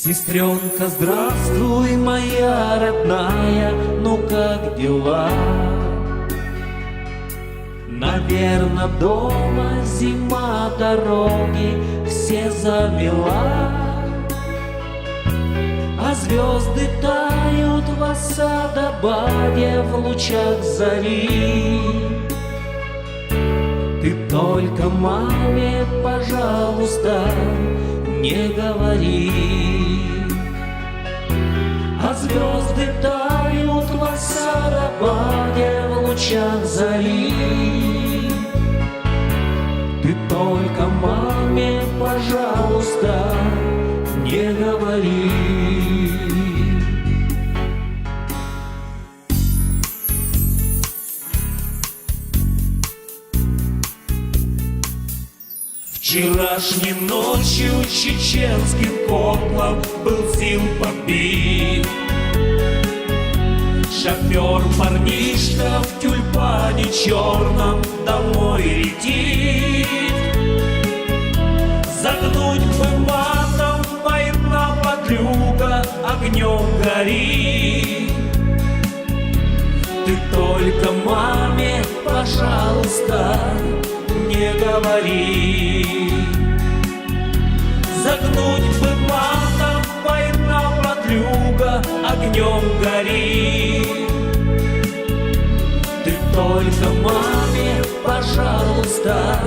Сестренка, здравствуй, моя родная, ну как дела? Наверно, дома зима, дороги все замела, а звезды тают в Асадабаде в лучах зари. Ты только маме, пожалуйста, не говори. А звезды тают в Асадабаде в лучах зари. Ты только маме, пожалуйста, не говори. Вчерашней ночью чеченским котлом был сил побит. Шофер парнишка в тюльпане черном домой летит. Загнуть бы матом, война подлюга огнем горит. Ты только маме, пожалуйста, не говори. Загнуть бы матом, война подлюга огнем горит. Ты только маме, пожалуйста,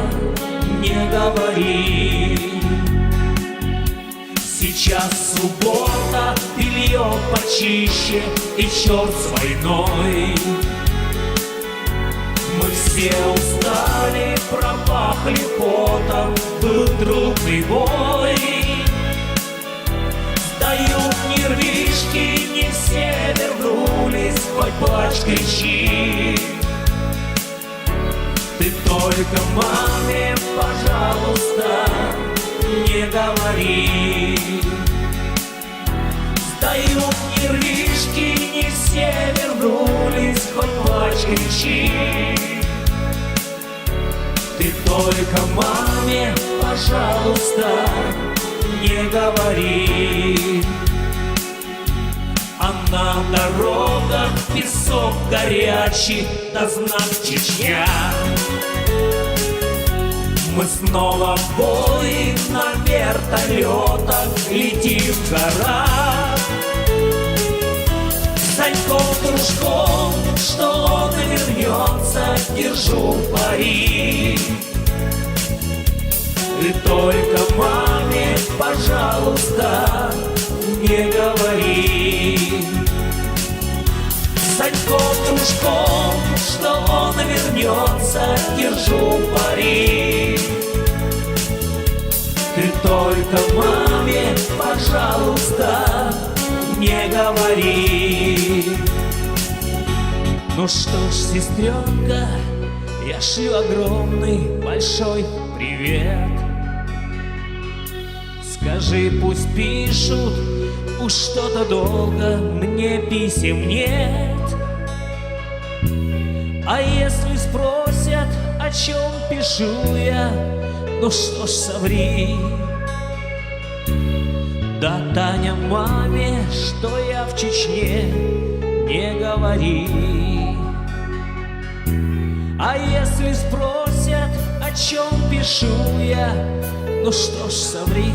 не говори. Сейчас суббота, белье почище и черт с войной. Мы все устали, пропахли потом, был трудный бой. Сдают нервишки, не все вернулись, хоть плачь, кричи. Ты только маме, пожалуйста, не говори. Сдают нервишки, не все вернулись, хоть плачь, кричи. Ты только маме, пожалуйста, не говори. А на дорогах песок горячий, да знак Чечня. Мы снова в бой на вертолетах летим в горах. Саньков дружком, что он вернется, держу пари. Ты только маме, пожалуйста, не говори. Саньков дружком, что он вернется, держу пари. Ты только маме, пожалуйста, не говори. Ну что ж, сестренка, я шлю огромный, большой привет. Скажи, пусть пишут, уж что-то долго мне писем нет. А если спросят, о чем пишу я, ну что ж, соври. Да, Таня, маме, что я в Чечне, не говори. А если спросят, о чем пишу я, ну что ж, соври.